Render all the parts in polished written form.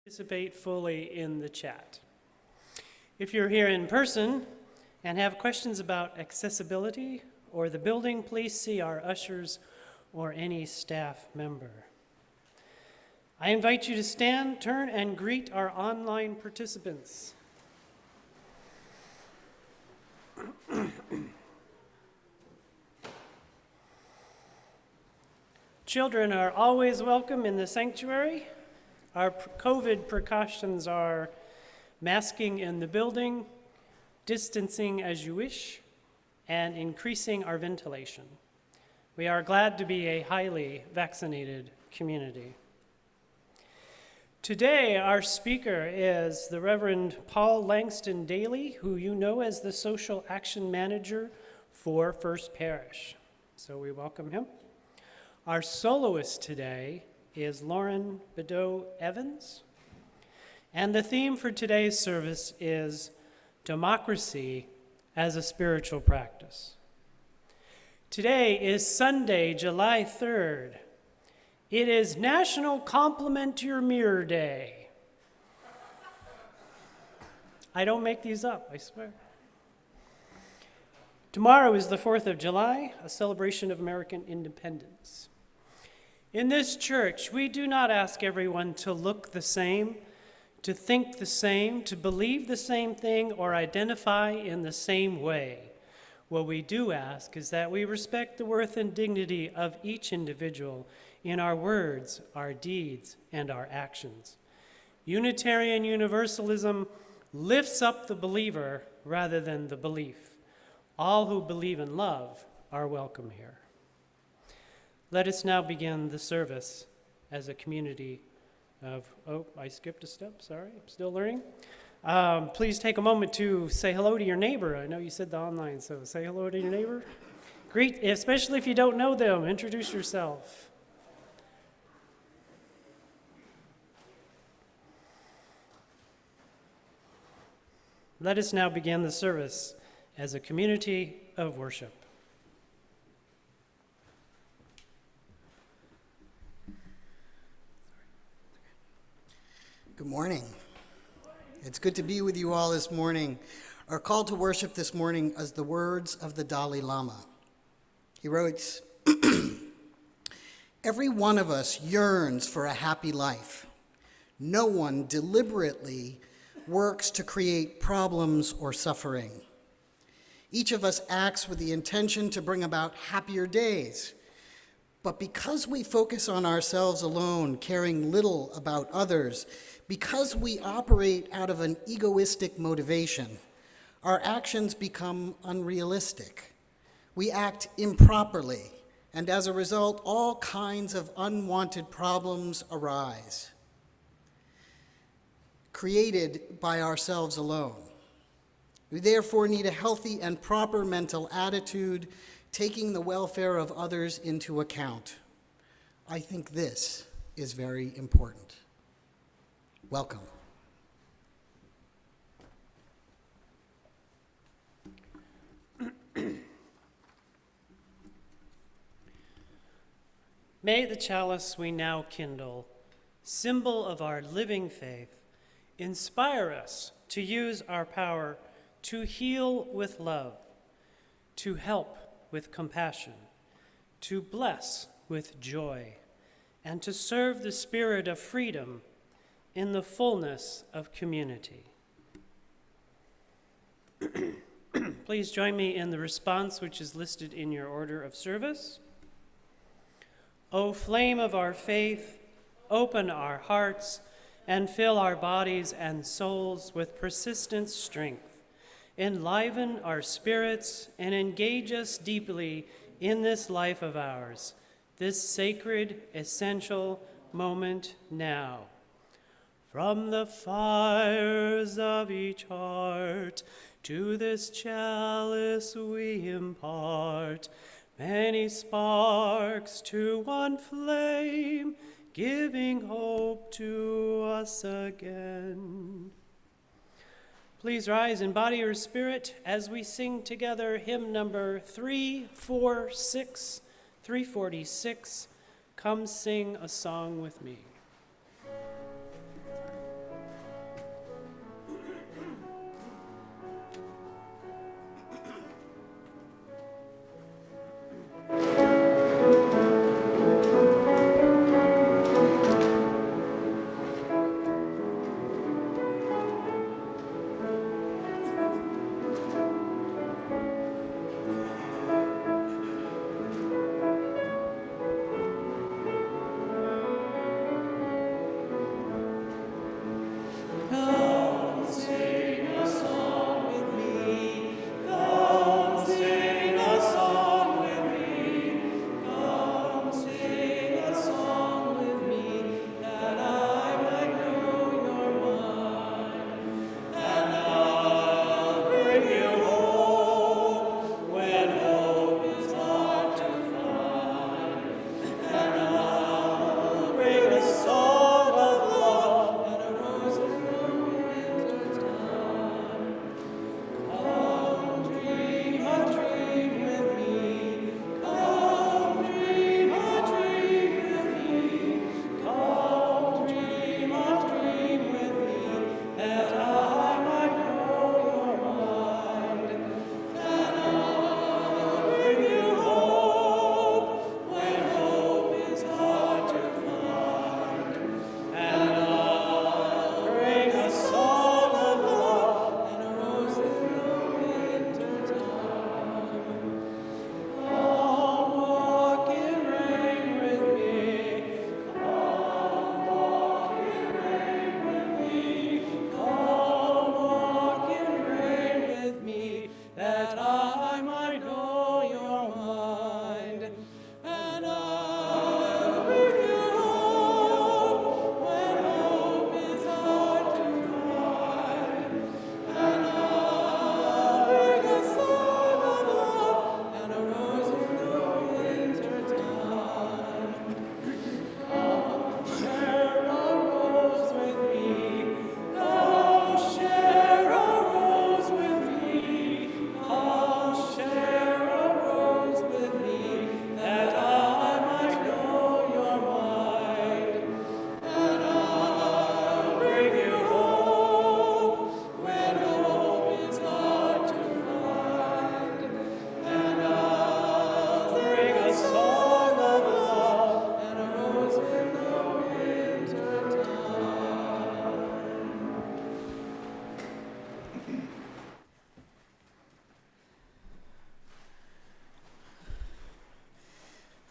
Participate fully in the chat. If you're here in person and have questions about accessibility or the building, please see our ushers or any staff member. I invite you to stand, turn, and greet our online participants. Children are always welcome in the sanctuary. Our COVID precautions are masking in the building, distancing as you wish, and increasing our ventilation. We are glad to be a highly vaccinated community. Today, our speaker is the Reverend Paul Langston Daly, who you know as the Social Action Manager for First Parish. So we welcome him. Our soloist today is Lauren Bedeau Evans. And the theme for today's service is democracy as a spiritual practice. Today is Sunday, July 3rd. It is National Compliment Your Mirror Day. I don't make these up, I swear. Tomorrow is the 4th of July, a celebration of American independence. In this church, we do not ask everyone to look the same, to think the same, to believe the same thing, or identify in the same way. What we do ask is that we respect the worth and dignity of each individual in our words, our deeds, and our actions. Unitarian Universalism lifts up the believer rather than the belief. All who believe in love are welcome here. Let us now begin the service as a community of, I skipped a step, sorry, I'm still learning. Please take a moment to say hello to your neighbor. I know you said the online, so say hello to your neighbor. Greet, especially if you don't know them, introduce yourself. Let us now begin the service as a community of worship. Good morning. It's good to be with you all this morning. Our call to worship this morning is the words of the Dalai Lama. He writes, "Every one of us yearns for a happy life. No one deliberately works to create problems or suffering. Each of us acts with the intention to bring about happier days. But because we focus on ourselves alone, caring little about others, because we operate out of an egoistic motivation, our actions become unrealistic. We act improperly, and as a result, all kinds of unwanted problems arise, created by ourselves alone. We therefore need a healthy and proper mental attitude, taking the welfare of others into account. I think this is very important." Welcome. May the chalice we now kindle, symbol of our living faith, inspire us to use our power to heal with love, to help with compassion, to bless with joy, and to serve the spirit of freedom in the fullness of community. Please join me in the response which is listed in your order of service. O flame of our faith, open our hearts and fill our bodies and souls with persistent strength. Enliven our spirits and engage us deeply in this life of ours, this sacred, essential moment now. From the fires of each heart to this chalice we impart many sparks to one flame, giving hope to us again. Please rise in body or spirit as we sing together hymn number 346, Come Sing a Song with Me.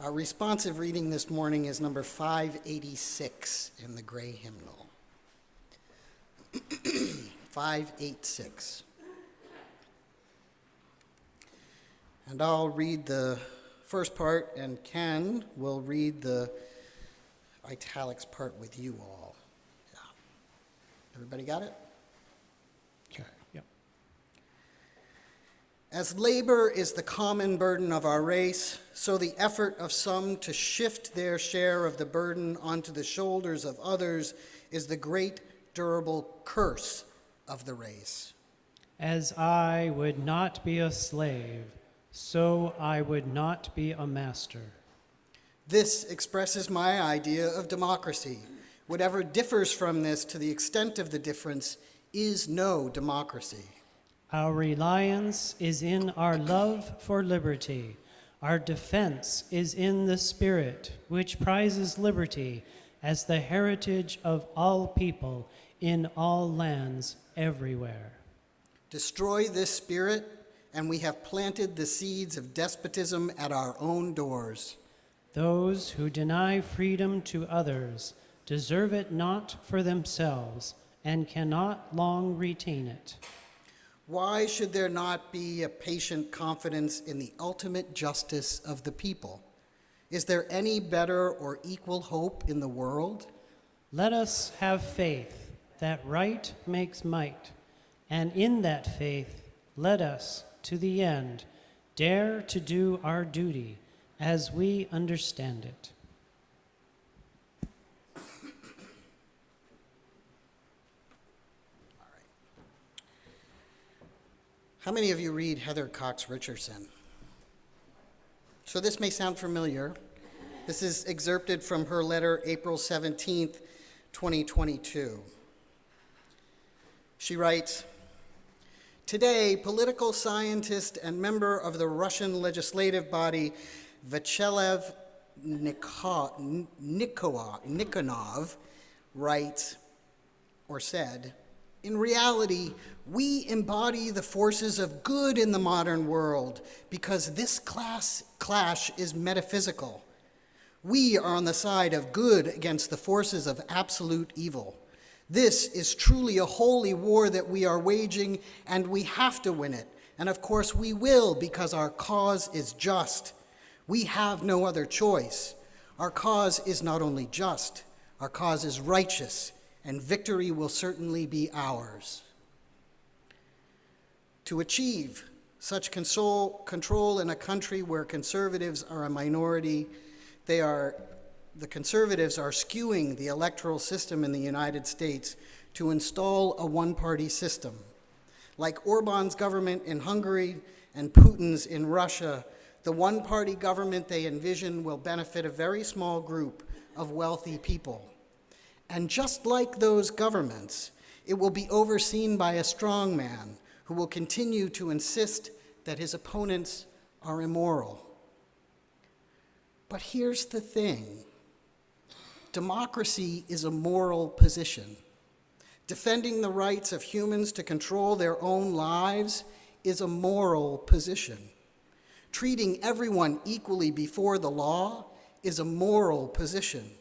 Our responsive reading this morning is number 586 in the gray hymnal. 586. And I'll read the first part, and Ken will read the italics part with you all. Yeah. Everybody got it? Okay. Yep. As labor is the common burden of our race, so the effort of some to shift their share of the burden onto the shoulders of others is the great durable curse of the race. As I would not be a slave, so I would not be a master. This expresses my idea of democracy. Whatever differs from this to the extent of the difference is no democracy. Our reliance is in our love for liberty. Our defense is in the spirit which prizes liberty as the heritage of all people in all lands everywhere. Destroy this spirit, and we have planted the seeds of despotism at our own doors. Those who deny freedom to others deserve it not for themselves and cannot long retain it. Why should there not be a patient confidence in the ultimate justice of the people? Is there any better or equal hope in the world? Let us have faith that right makes might, and in that faith let us, to the end, dare to do our duty as we understand it. How many of you read Heather Cox Richardson? So this may sound familiar. This is excerpted from her letter, April 17th, 2022. She writes, "Today, political scientist and member of the Russian legislative body, Vyacheslav Nikonov, writes, or said, in reality, we embody the forces of good in the modern world because this clash is metaphysical. We are on the side of good against the forces of absolute evil. This is truly a holy war that we are waging, and we have to win it. And of course we will, because our cause is just. We have no other choice. Our cause is not only just, our cause is righteous, and victory will certainly be ours." To achieve such control in a country where conservatives are a minority, the conservatives are skewing the electoral system in the United States to install a one-party system. Like Orban's government in Hungary and Putin's in Russia, the one-party government they envision will benefit a very small group of wealthy people. And just like those governments, it will be overseen by a strong man who will continue to insist that his opponents are immoral. But here's the thing. Democracy is a moral position. Defending the rights of humans to control their own lives is a moral position. Treating everyone equally before the law is a moral position.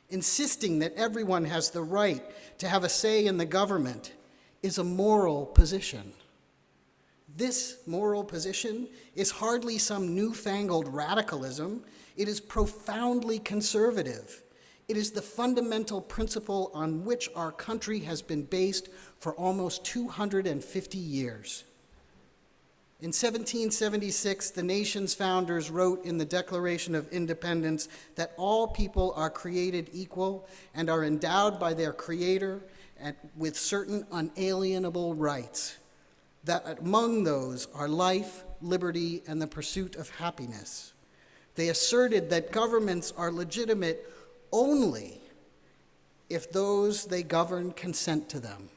Insisting that everyone has the right to have a say in the government is a moral position. This moral position is hardly some newfangled radicalism. It is profoundly conservative. It is the fundamental principle on which our country has been based for almost 250 years. In 1776, the nation's founders wrote in the Declaration of Independence that all people are created equal and are endowed by their Creator with certain unalienable rights, that among those are life, liberty, and the pursuit of happiness. They asserted that governments are legitimate only if those they govern consent to them.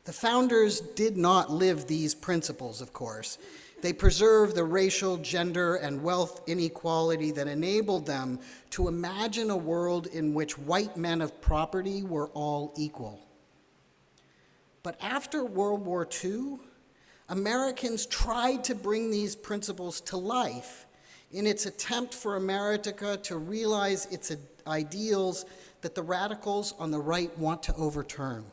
The founders did not live these principles, of course. They preserved the racial, gender, and wealth inequality that enabled them to imagine a world in which white men of property were all equal. But after World War II, Americans tried to bring these principles to life in its attempt for America to realize its ideals that the radicals on the right want to overturn.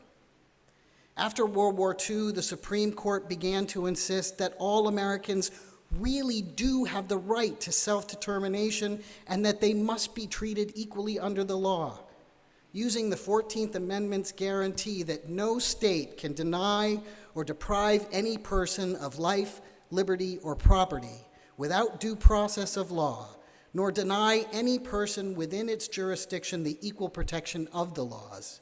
After World War II, the Supreme Court began to insist that all Americans really do have the right to self-determination and that they must be treated equally under the law, using the 14th Amendment's guarantee that no state can deny or deprive any person of life, liberty, or property without due process of law, nor deny any person within its jurisdiction the equal protection of the laws.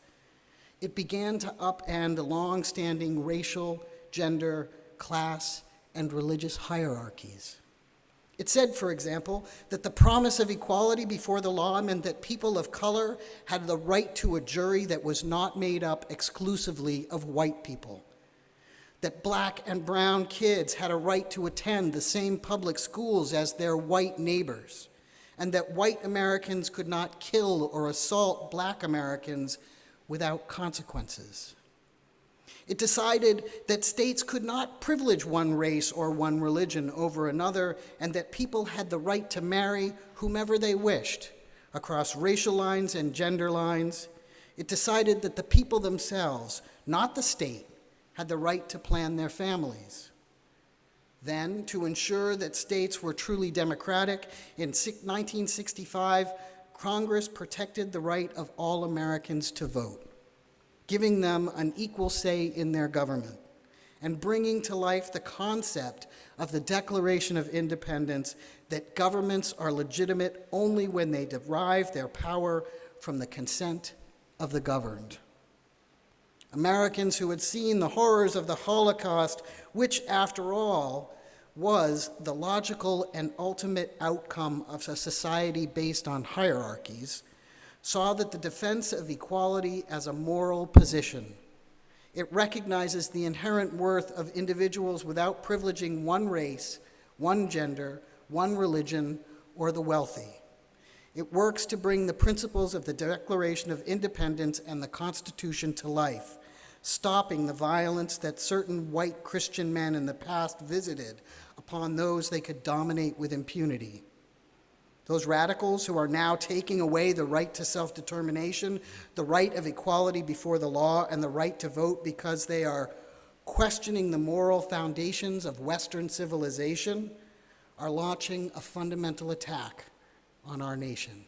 It began to upend long-standing racial, gender, class, and religious hierarchies. It said, for example, that the promise of equality before the law meant that people of color had the right to a jury that was not made up exclusively of white people, that black and brown kids had a right to attend the same public schools as their white neighbors, and that white Americans could not kill or assault black Americans without consequences. It decided that states could not privilege one race or one religion over another, and that people had the right to marry whomever they wished across racial lines and gender lines. It decided that the people themselves, not the state, had the right to plan their families. Then, to ensure that states were truly democratic, in 1965, Congress protected the right of all Americans to vote, giving them an equal say in their government, and bringing to life the concept of the Declaration of Independence that governments are legitimate only when they derive their power from the consent of the governed. Americans who had seen the horrors of the Holocaust, which, after all, was the logical and ultimate outcome of a society based on hierarchies, saw that the defense of equality as a moral position. It recognizes the inherent worth of individuals without privileging one race, one gender, one religion, or the wealthy. It works to bring the principles of the Declaration of Independence and the Constitution to life, stopping the violence that certain white Christian men in the past visited upon those they could dominate with impunity. Those radicals who are now taking away the right to self-determination, the right of equality before the law, and the right to vote because they are questioning the moral foundations of Western civilization, are launching a fundamental attack on our nation.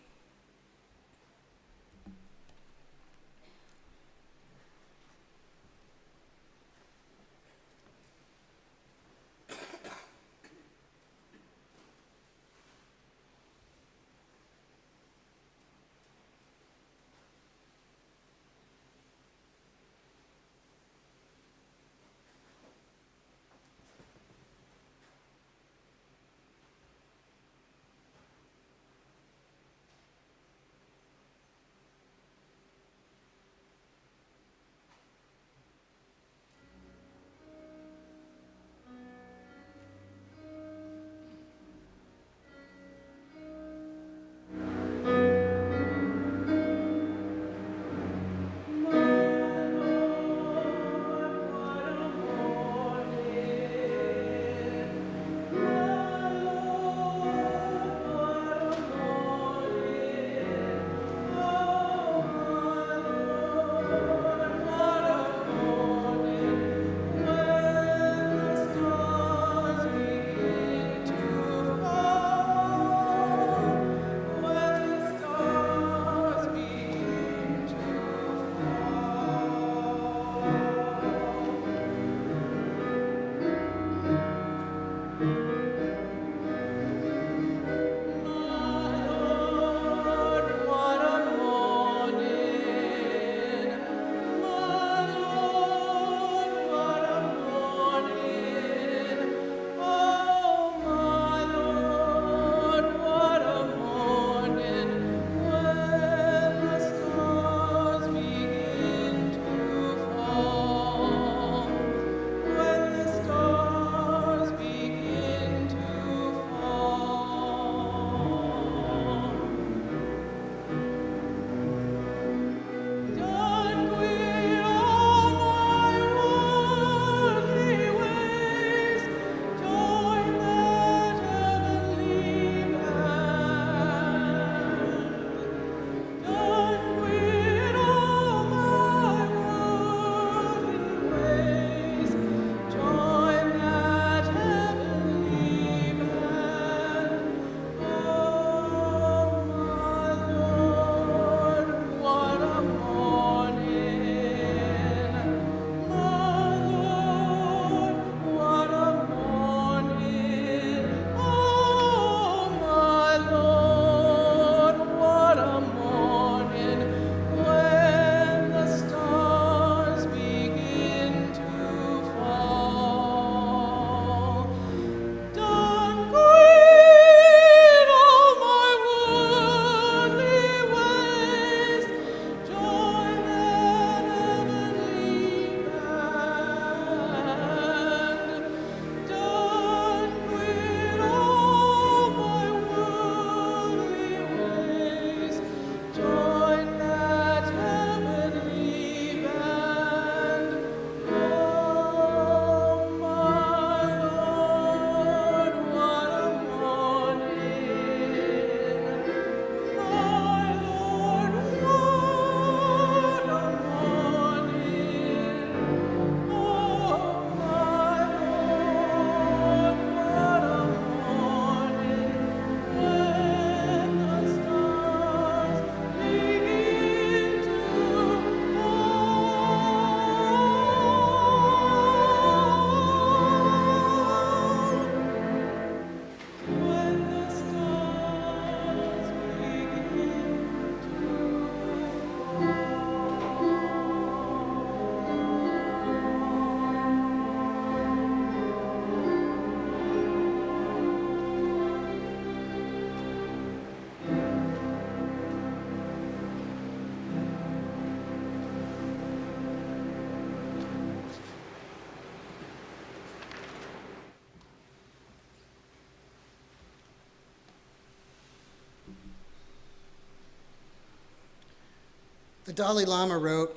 The Dalai Lama wrote,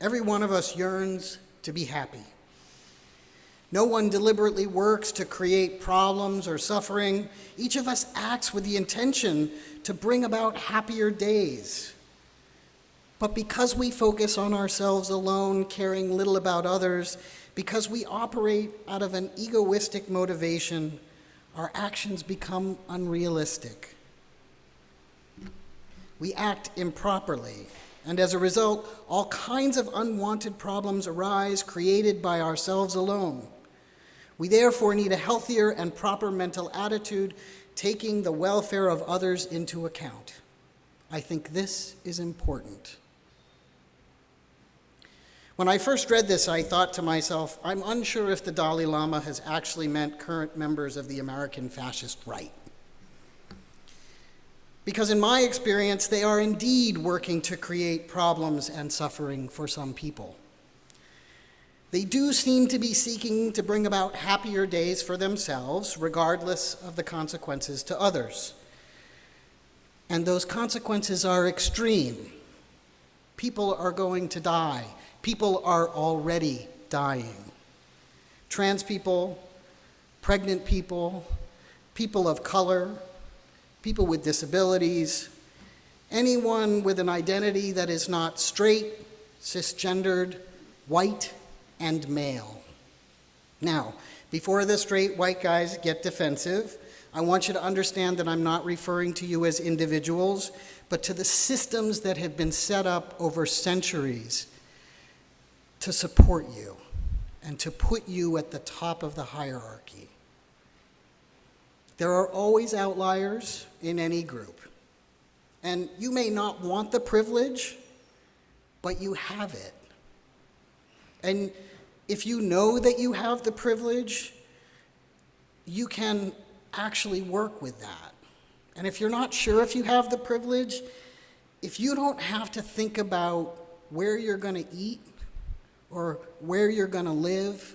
"Every one of us yearns to be happy. No one deliberately works to create problems or suffering. Each of us acts with the intention to bring about happier days. But because we focus on ourselves alone, caring little about others, because we operate out of an egoistic motivation, our actions become unrealistic. We act improperly, and as a result, all kinds of unwanted problems arise created by ourselves alone. We therefore need a healthier and proper mental attitude, taking the welfare of others into account. I think this is important." When I first read this, I thought to myself, I'm unsure if the Dalai Lama has actually meant current members of the American fascist right. Because in my experience, they are indeed working to create problems and suffering for some people. They do seem to be seeking to bring about happier days for themselves, regardless of the consequences to others. And those consequences are extreme. People are going to die. People are already dying. Trans people, pregnant people, people of color, people with disabilities, anyone with an identity that is not straight, cisgendered, white, and male. Now, before the straight white guys get defensive, I want you to understand that I'm not referring to you as individuals, but to the systems that have been set up over centuries to support you and to put you at the top of the hierarchy. There are always outliers in any group, and you may not want the privilege, but you have it. And if you know that you have the privilege, you can actually work with that. And if you're not sure if you have the privilege, if you don't have to think about where you're going to eat or where you're going to live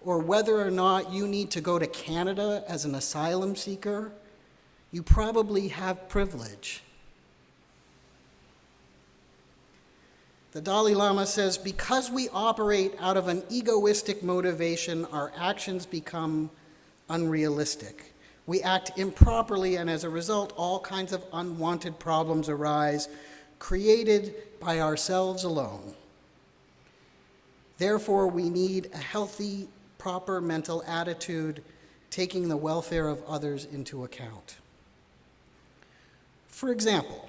or whether or not you need to go to Canada as an asylum seeker, you probably have privilege. The Dalai Lama says, because we operate out of an egoistic motivation, our actions become unrealistic. We act improperly, and as a result, all kinds of unwanted problems arise, created by ourselves alone. Therefore, we need a healthy, proper mental attitude, taking the welfare of others into account. For example,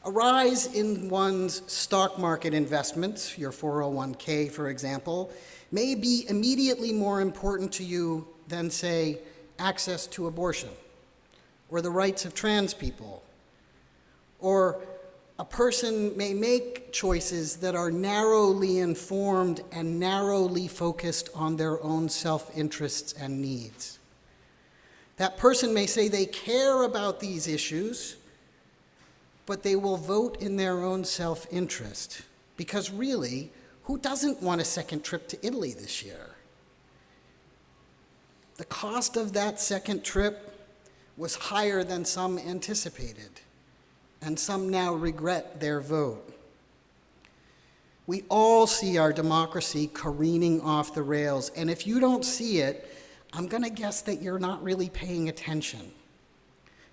a rise in one's stock market investments, your 401k, for example, may be immediately more important to you than, say, access to abortion, or the rights of trans people, or a person may make choices that are narrowly informed and narrowly focused on their own self-interests and needs. That person may say they care about these issues, but they will vote in their own self-interest, because really, who doesn't want a second trip to Italy this year? The cost of that second trip was higher than some anticipated, and some now regret their vote. We all see our democracy careening off the rails, and if you don't see it, I'm going to guess that you're not really paying attention.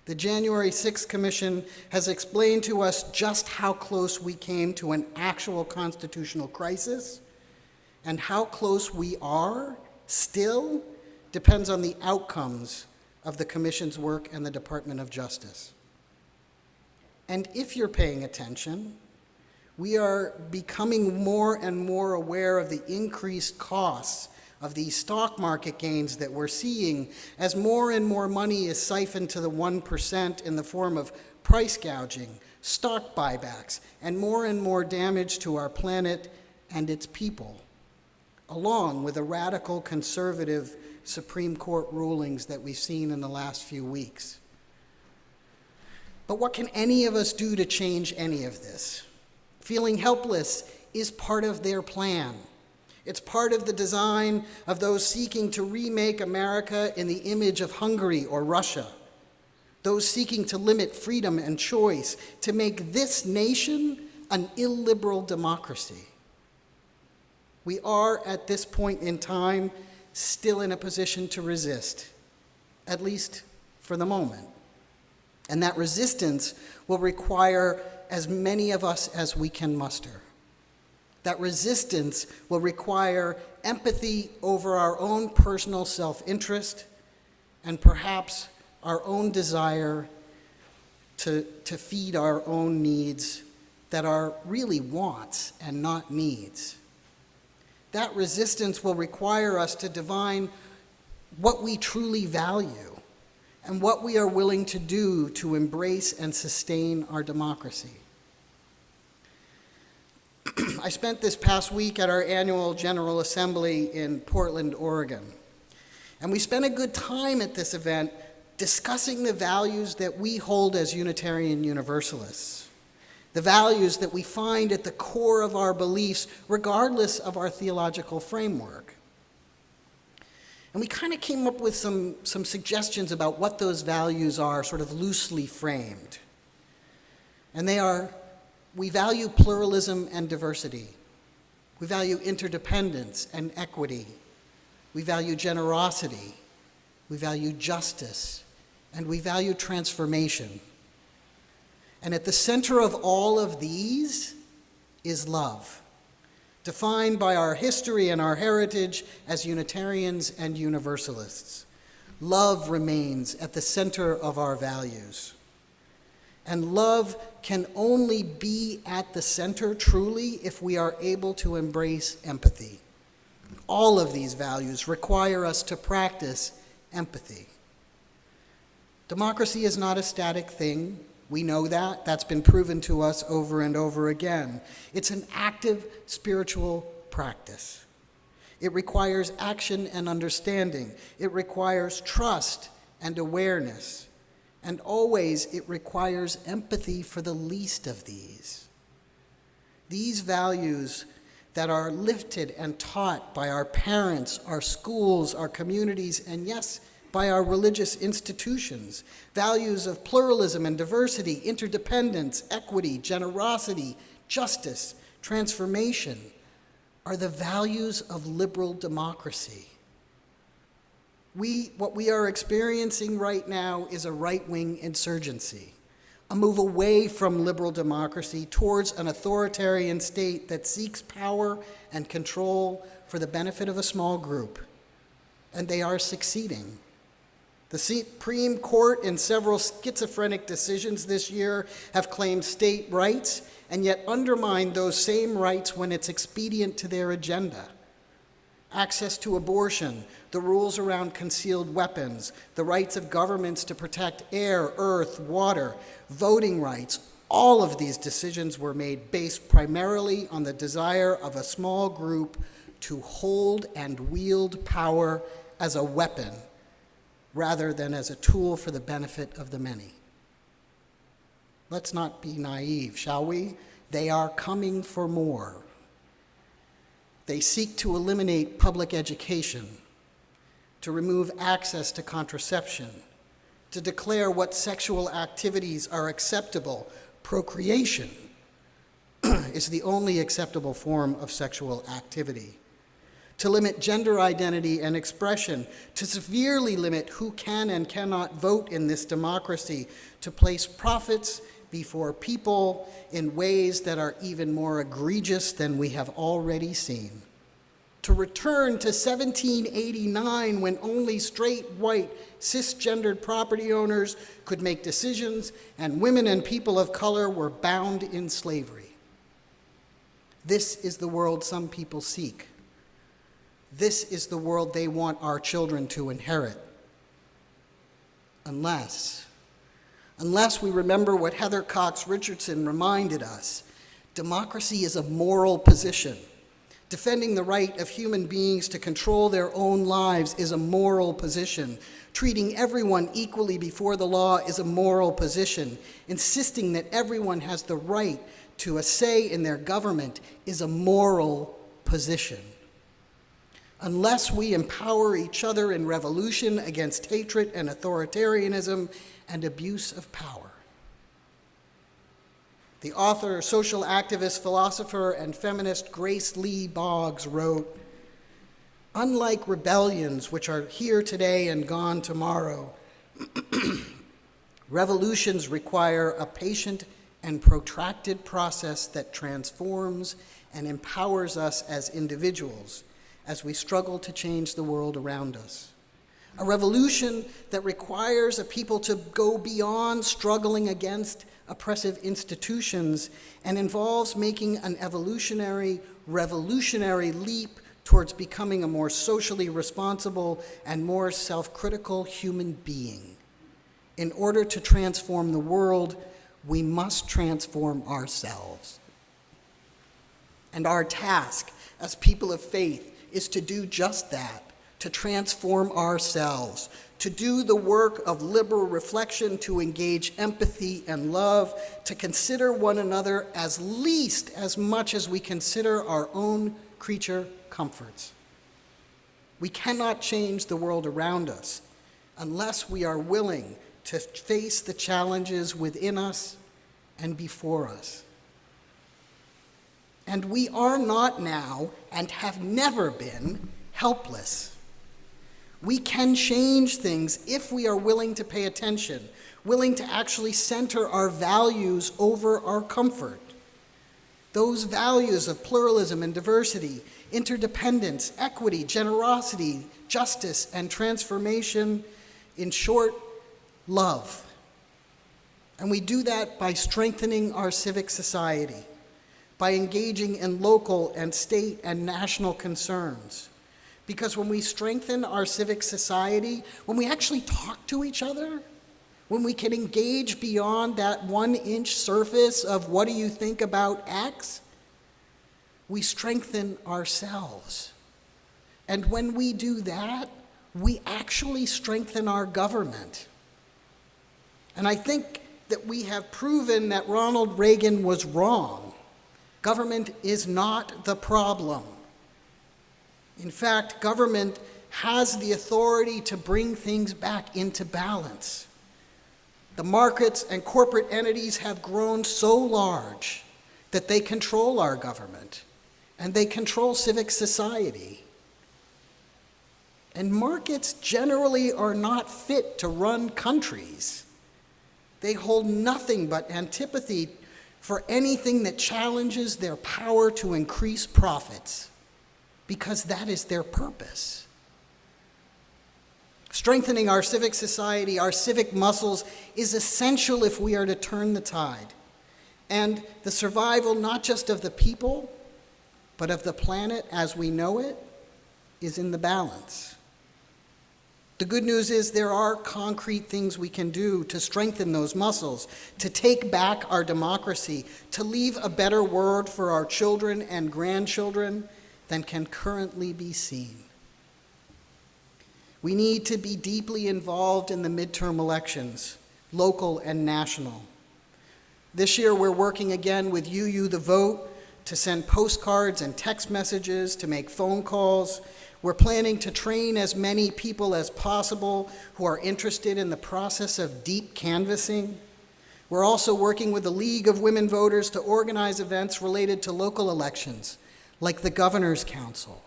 The January 6th Commission has explained to us just how close we came to an actual constitutional crisis, and how close we are still depends on the outcomes of the Commission's work and the Department of Justice. And if you're paying attention, we are becoming more and more aware of the increased costs of these stock market gains that we're seeing as more and more money is siphoned to the 1% in the form of price gouging, stock buybacks, and more damage to our planet and its people, along with the radical conservative Supreme Court rulings that we've seen in the last few weeks. But what can any of us do to change any of this? Feeling helpless is part of their plan. It's part of the design of those seeking to remake America in the image of Hungary or Russia, those seeking to limit freedom and choice, to make this nation an illiberal democracy. We are, at this point in time, still in a position to resist, at least for the moment. And that resistance will require as many of us as we can muster. That resistance will require empathy over our own personal self-interest and perhaps our own desire to feed our own needs that are really wants and not needs. That resistance will require us to divine what we truly value and what we are willing to do to embrace and sustain our democracy. I spent this past week at our annual General Assembly in Portland, Oregon. And we spent a good time at this event discussing the values that we hold as Unitarian Universalists, the values that we find at the core of our beliefs, regardless of our theological framework. And we kind of came up with some suggestions about what those values are, sort of loosely framed. And they are: we value pluralism and diversity. We value interdependence and equity. We value generosity. We value justice. And we value transformation. And at the center of all of these is love, defined by our history and our heritage as Unitarians and Universalists. Love remains at the center of our values. And love can only be at the center truly if we are able to embrace empathy. All of these values require us to practice empathy. Democracy is not a static thing. We know that. That's been proven to us over and over again. It's an active spiritual practice. It requires action and understanding. It requires trust and awareness. And always it requires empathy for the least of these. These values that are lifted and taught by our parents, our schools, our communities, and yes, by our religious institutions. Values of pluralism and diversity, interdependence, equity, generosity, justice, transformation are the values of liberal democracy. What we are experiencing right now is a right-wing insurgency, a move away from liberal democracy towards an authoritarian state that seeks power and control for the benefit of a small group. And they are succeeding. The Supreme Court, in several schizophrenic decisions this year, have claimed state rights and yet undermined those same rights when it's expedient to their agenda. Access to abortion, the rules around concealed weapons, the rights of governments to protect air, earth, water, voting rights, all of these decisions were made based primarily on the desire of a small group to hold and wield power as a weapon rather than as a tool for the benefit of the many. Let's not be naive, shall we? They are coming for more. They seek to eliminate public education, to remove access to contraception, to declare what sexual activities are acceptable. Procreation is the only acceptable form of sexual activity. To limit gender identity and expression, to severely limit who can and cannot vote in this democracy, to place profits before people in ways that are even more egregious than we have already seen. To return to 1789 when only straight, white, cisgendered property owners could make decisions and women and people of color were bound in slavery. This is the world some people seek. This is the world they want our children to inherit. Unless we remember what Heather Cox Richardson reminded us, democracy is a moral position. Defending the right of human beings to control their own lives is a moral position. Treating everyone equally before the law is a moral position. Insisting that everyone has the right to a say in their government is a moral position. Unless we empower each other in revolution against hatred and authoritarianism and abuse of power, The author, social activist, philosopher, and feminist Grace Lee Boggs wrote, "Unlike rebellions, which are here today and gone tomorrow, revolutions require a patient and protracted process that transforms and empowers us as individuals as we struggle to change the world around us. A revolution that requires a people to go beyond struggling against oppressive institutions and involves making an revolutionary leap towards becoming a more socially responsible and more self-critical human being. In order to transform the world, we must transform ourselves. And our task as people of faith is to do just that, to transform ourselves, to do the work of liberal reflection, to engage empathy and love, to consider one another as least as much as we consider our own creature comforts. We cannot change the world around us unless we are willing to face the challenges within us and before us. And we are not now, and have never been, helpless. We can change things if we are willing to pay attention, willing to actually center our values over our comfort. Those values of pluralism and diversity, interdependence, equity, generosity, justice, and transformation, in short, love. And we do that by strengthening our civic society, by engaging in local and state and national concerns. Because when we strengthen our civic society, when we actually talk to each other, when we can engage beyond that 1-inch surface of what do you think about X, we strengthen ourselves. And when we do that, we actually strengthen our government. And I think that we have proven that Ronald Reagan was wrong. Government is not the problem. In fact, government has the authority to bring things back into balance. The markets and corporate entities have grown so large that they control our government, and they control civic society. And markets generally are not fit to run countries. They hold nothing but antipathy for anything that challenges their power to increase profits, because that is their purpose. Strengthening our civic society, our civic muscles, is essential if we are to turn the tide, and the survival not just of the people, but of the planet as we know it, is in the balance. The good news is there are concrete things we can do to strengthen those muscles, to take back our democracy, to leave a better world for our children and grandchildren than can currently be seen. We need to be deeply involved in the midterm elections, local and national. This year we're working again with UU The Vote to send postcards and text messages, to make phone calls. We're planning to train as many people as possible who are interested in the process of deep canvassing. We're also working with the League of Women Voters to organize events related to local elections, like the Governor's Council.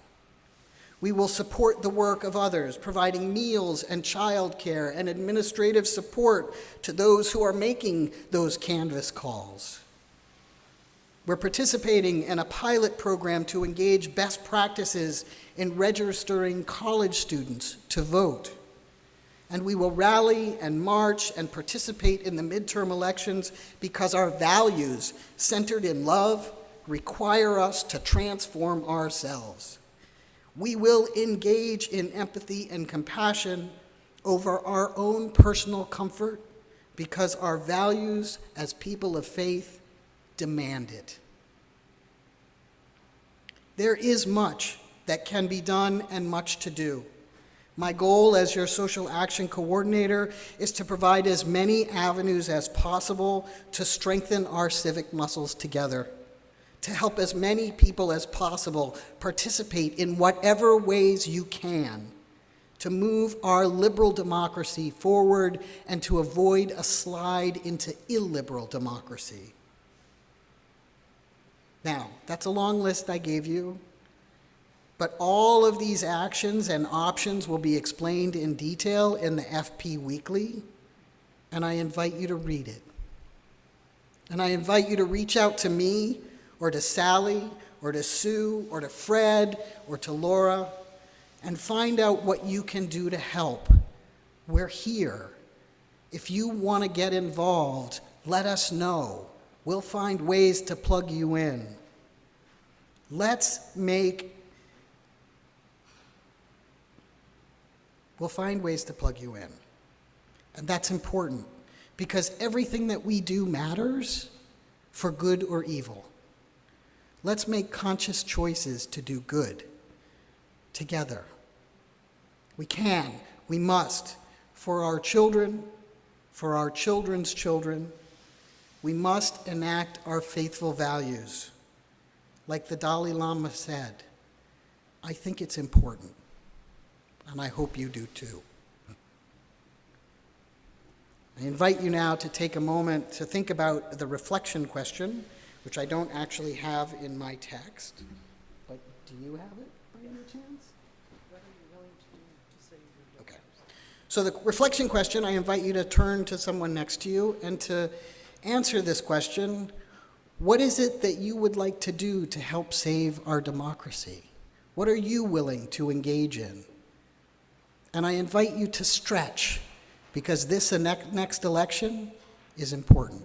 We will support the work of others, providing meals and childcare and administrative support to those who are making those canvass calls. We're participating in a pilot program to engage best practices in registering college students to vote. And we will rally and march and participate in the midterm elections because our values, centered in love, require us to transform ourselves. We will engage in empathy and compassion over our own personal comfort because our values as people of faith demand it. There is much that can be done and much to do. My goal as your social action coordinator is to provide as many avenues as possible to strengthen our civic muscles together, to help as many people as possible participate in whatever ways you can, to move our liberal democracy forward and to avoid a slide into illiberal democracy. Now, that's a long list I gave you, but all of these actions and options will be explained in detail in the FP Weekly, and I invite you to read it. And I invite you to reach out to me, or to Sally, or to Sue, or to Fred, or to Laura, and find out what you can do to help. We're here. If you want to get involved, let us know. We'll find ways to plug you in. We'll find ways to plug you in. And that's important, because everything that we do matters, for good or evil. Let's make conscious choices to do good together. We can, we must, for our children, for our children's children. We must enact our faithful values. Like the Dalai Lama said, I think it's important, and I hope you do too. I invite you now to take a moment to think about the reflection question, which I don't actually have in my text, but do you have it by any chance? What are you willing to do to save your daughters? Okay. So the reflection question, I invite you to turn to someone next to you and to answer this question. What is it that you would like to do to help save our democracy? What are you willing to engage in? And I invite you to stretch, because this next election is important.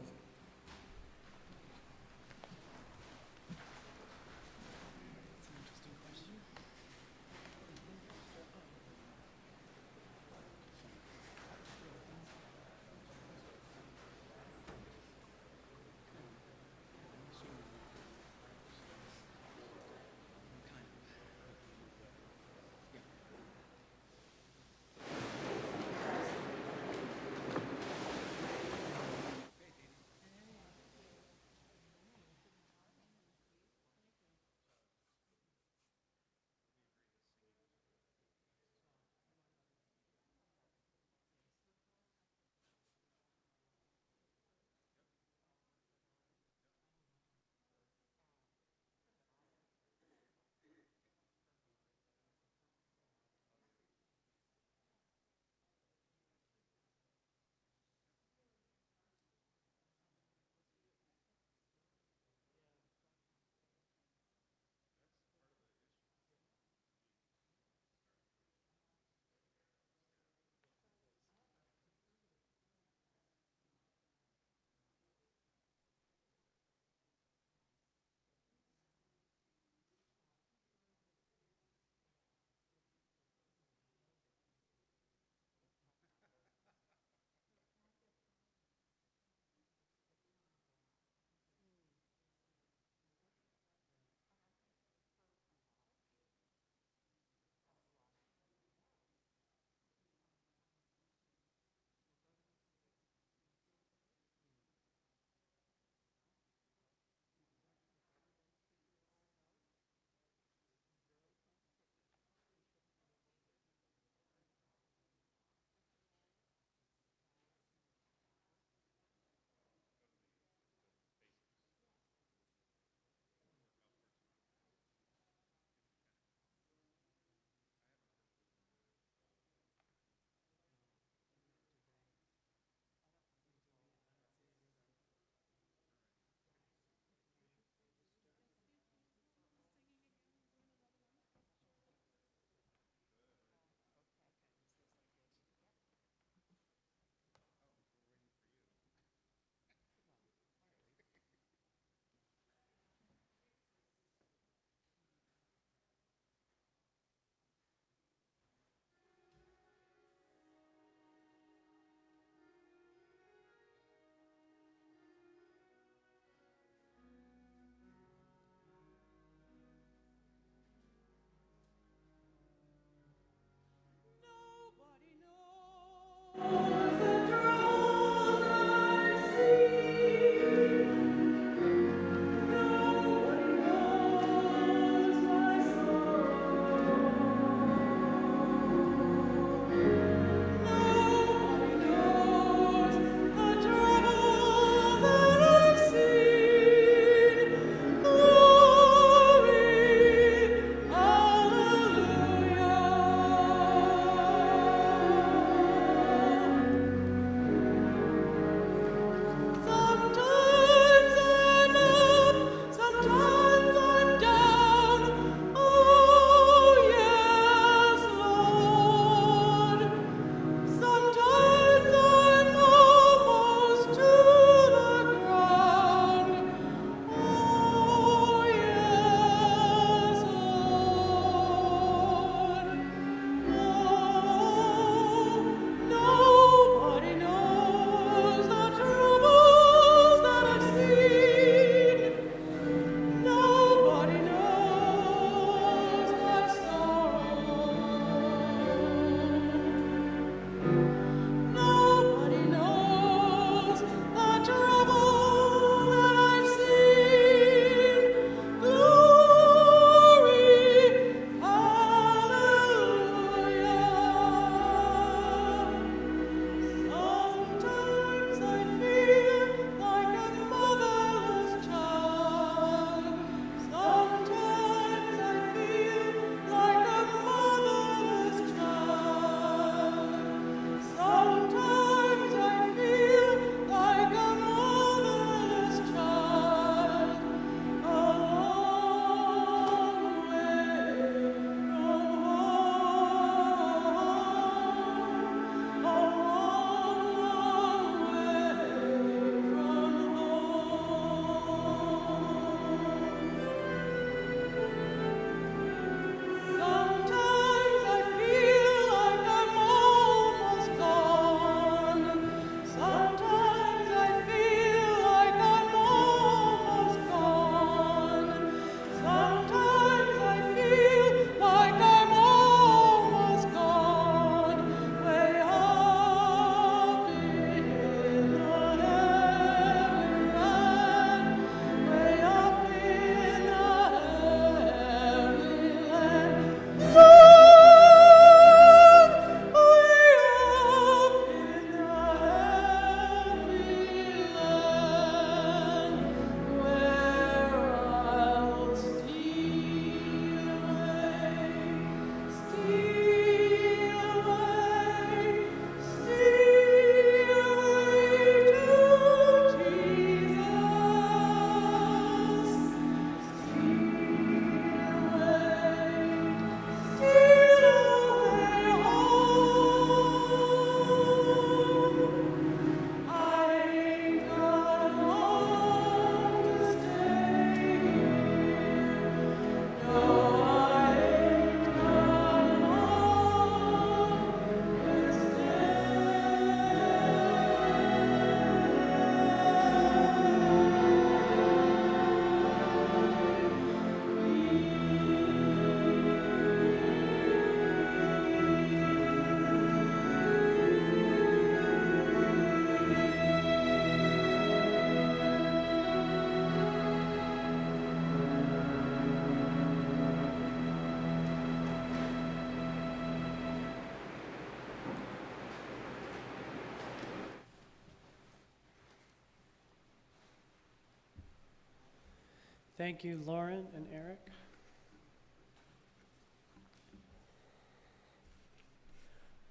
Thank you, Lauren and Eric.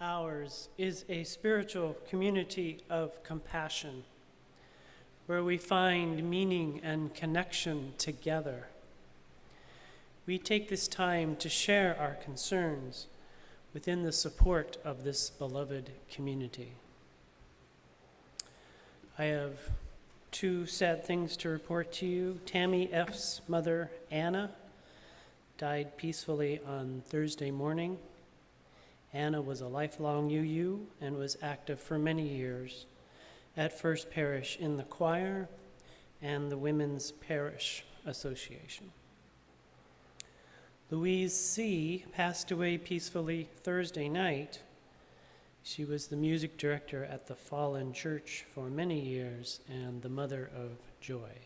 Ours is a spiritual community of compassion where we find meaning and connection together. We take this time to share our concerns within the support of this beloved community. I have two sad things to report to you. Tammy F's mother, Anna, died peacefully on Thursday morning. Anna was a lifelong UU and was active for many years at First Parish in the choir and the Women's Parish Association. Louise C. passed away peacefully Thursday night. She was the music director at the Fallen Church for many years and the mother of Joy.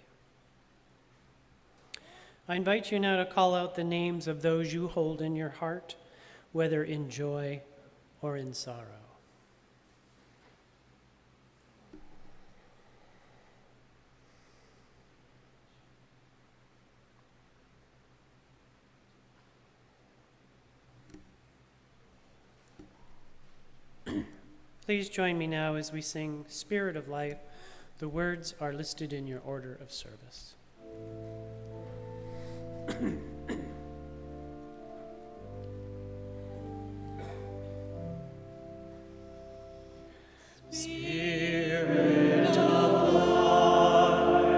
I invite you now to call out the names of those you hold in your heart, whether in joy or in sorrow. Please join me now as we sing Spirit of Life. The words are listed in your order of service. Spirit of life,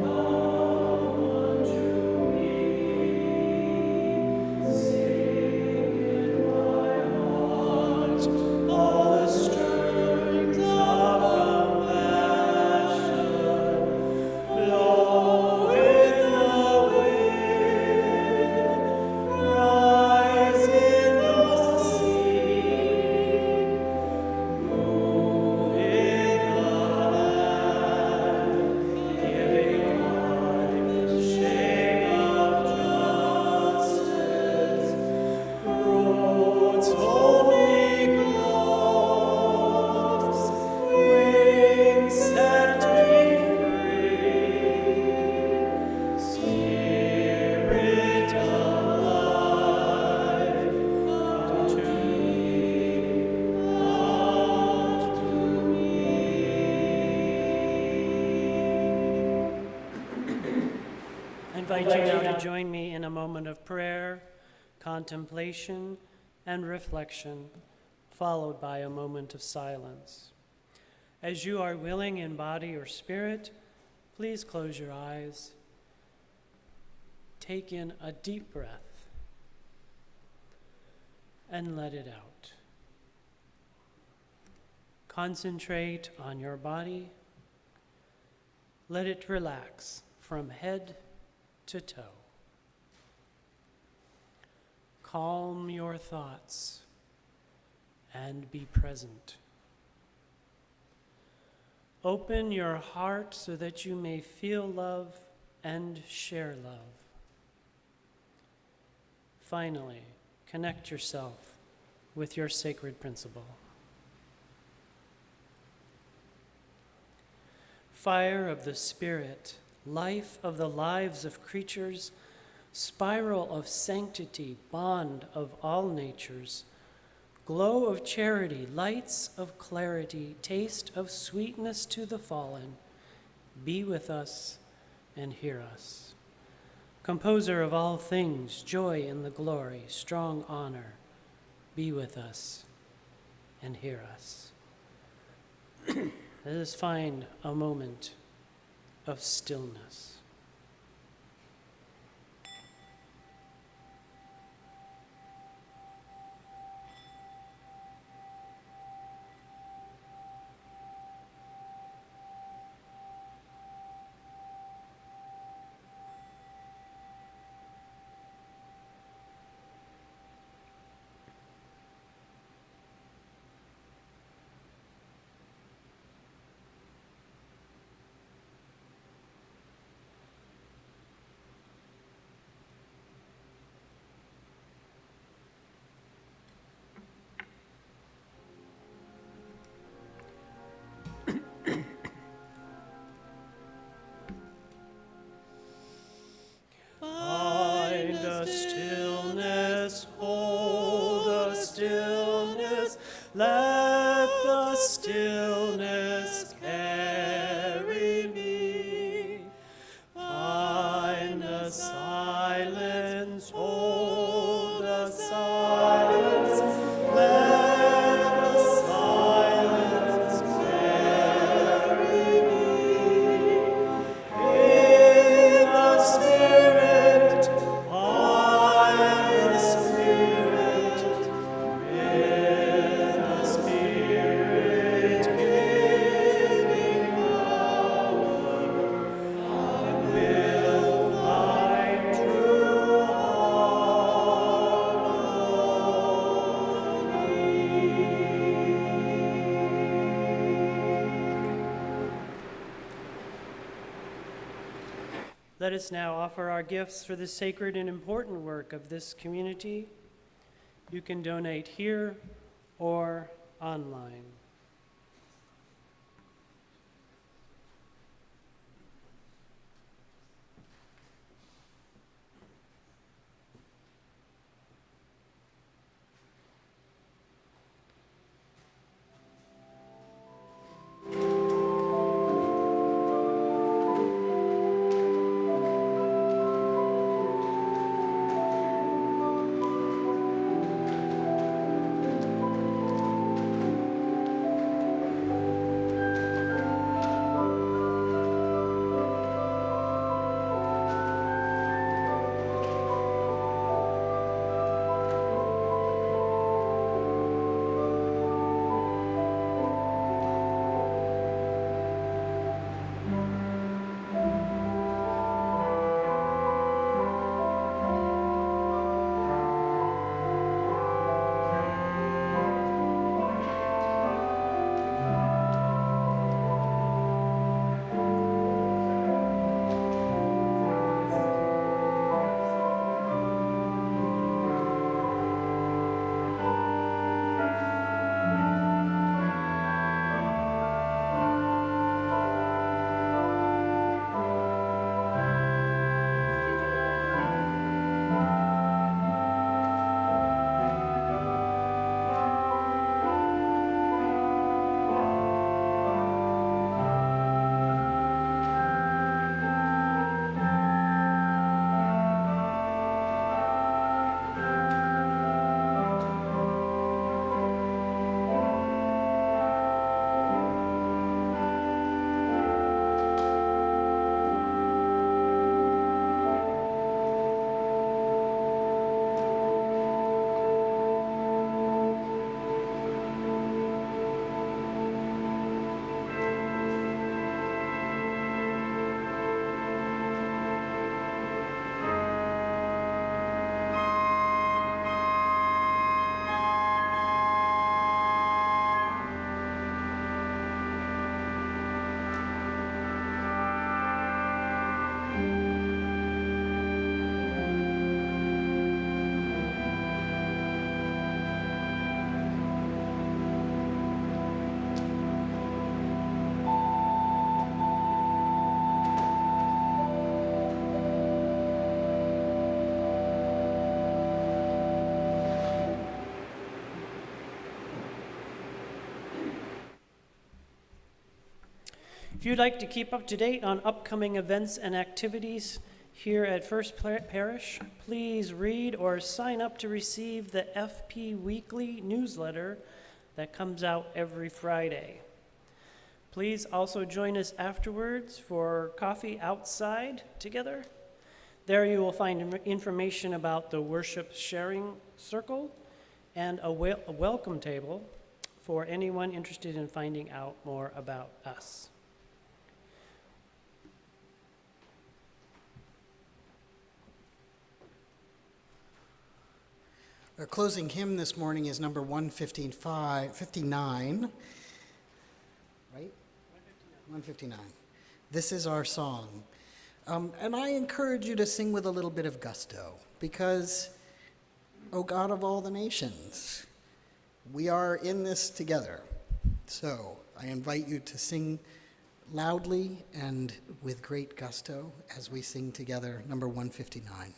come unto me. Sing in my heart all the stirrings of compassion. Blow in the wind, rise in the sea. Move in the land, giving life the shape of justice. Roads only close, wings set me free. Spirit of life, come to me. I invite you now to join me in a moment of prayer, contemplation, and reflection, followed by a moment of silence. As you are willing in body or spirit, please close your eyes. Take in a deep breath and let it out. Concentrate on your body. Let it relax from head to toe. Calm your thoughts and be present. Open your heart so that you may feel love and share love. Finally, connect yourself with your sacred principle. Fire of the Spirit, life of the lives of creatures, spiral of sanctity, bond of all natures, glow of charity, lights of clarity, taste of sweetness to the fallen, be with us and hear us. Composer of all things, joy in the glory, strong honor, be with us and hear us. Let us find a moment of stillness. Let us now offer our gifts for the sacred and important work of this community. You can donate here or online. If you'd like to keep up to date on upcoming events and activities here at First Parish, please read or sign up to receive the FP Weekly newsletter that comes out every Friday. Please also join us afterwards for coffee outside together. There you will find information about the worship sharing circle and a welcome table for anyone interested in finding out more about us. Our closing hymn this morning is number 159, right? 159. This is our song. And I encourage you to sing with a little bit of gusto, because, O God of all the nations, we are in this together. So I invite you to sing loudly and with great gusto as we sing together number 159.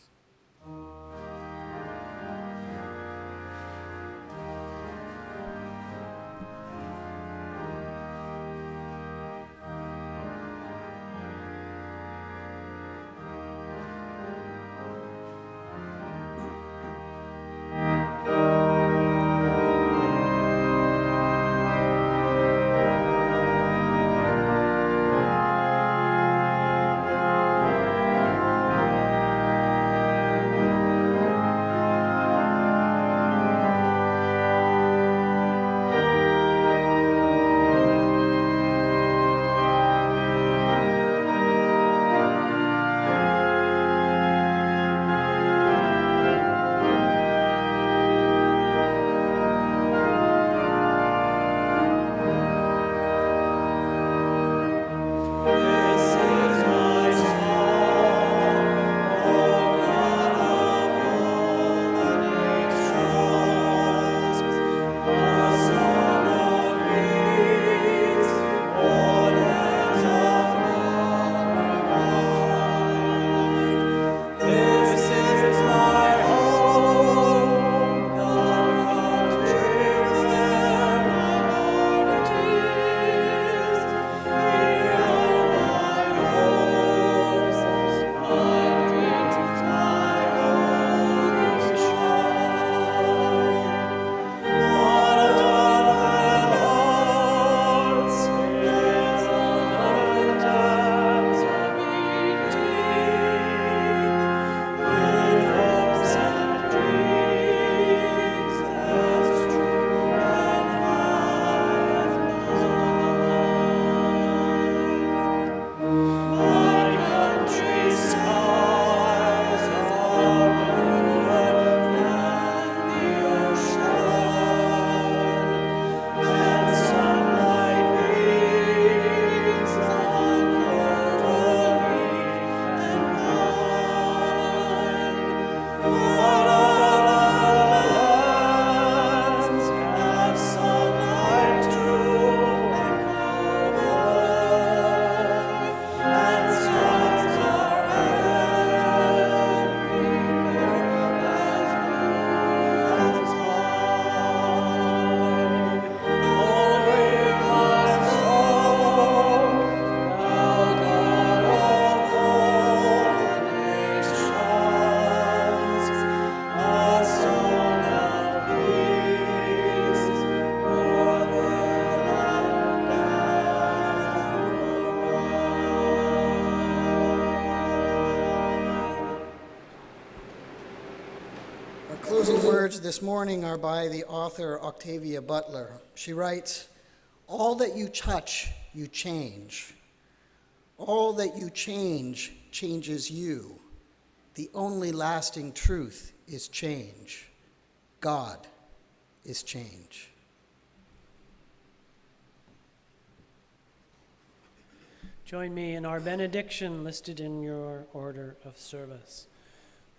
Our closing words this morning are by the author Octavia Butler. She writes, "All that you touch, you change. All that you change changes you. The only lasting truth is change. God is change." Join me in our benediction listed in your order of service.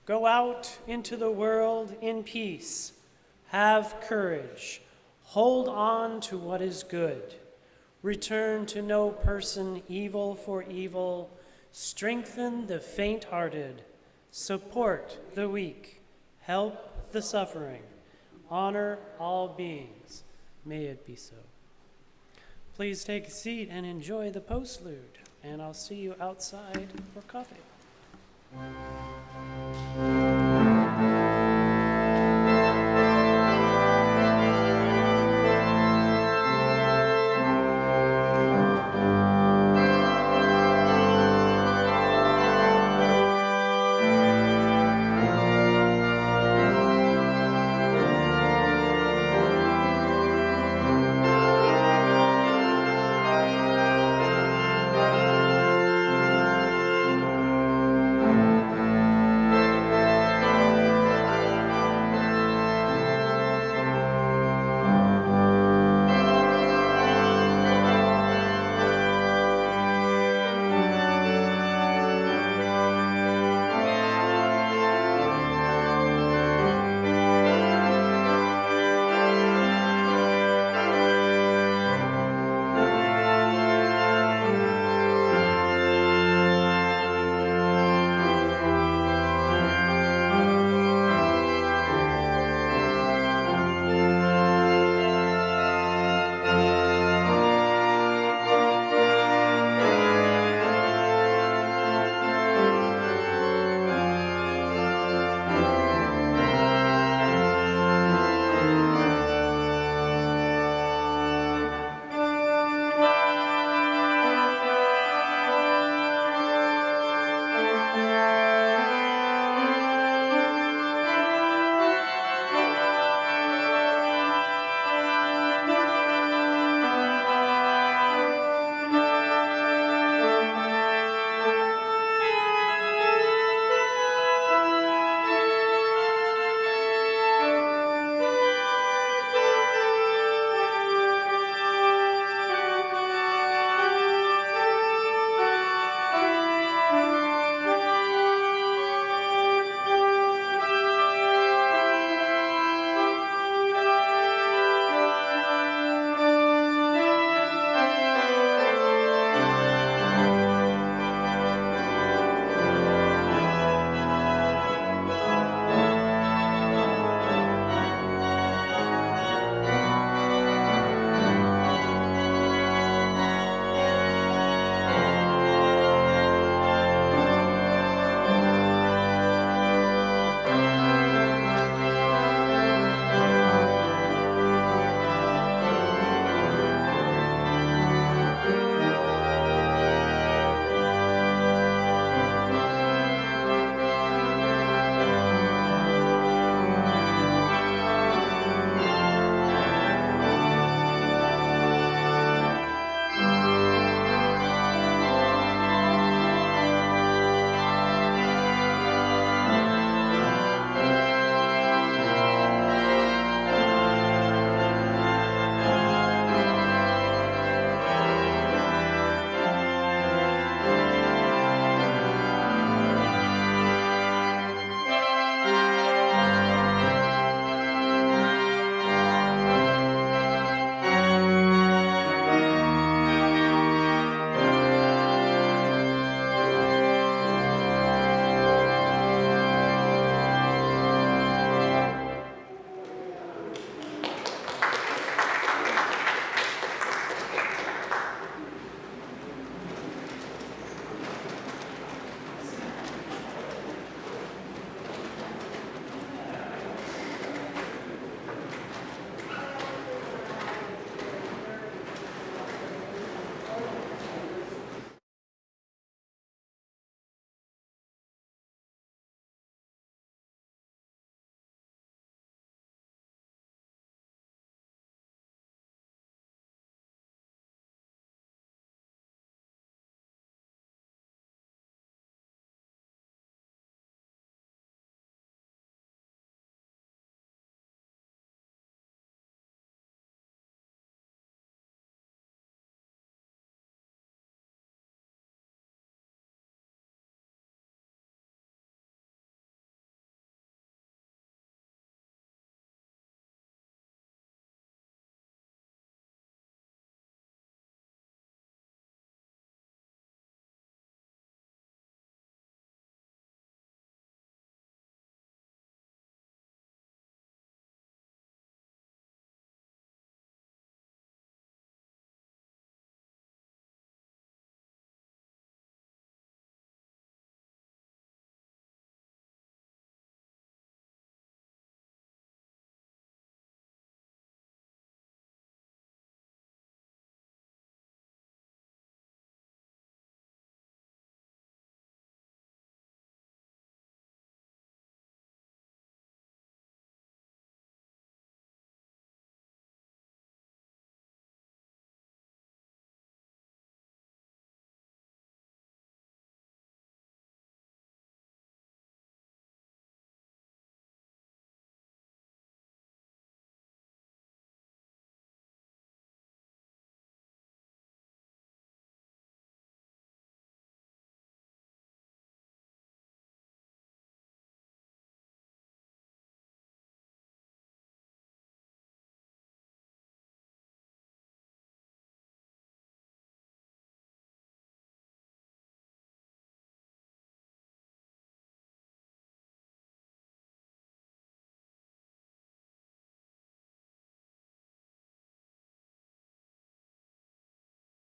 Go out into the world in peace. Have courage. Hold on to what is good. Return to no person evil for evil. Strengthen the faint-hearted. Support the weak. Help the suffering. Honor all beings. May it be so. Please take a seat and enjoy the postlude, and I'll see you outside for coffee.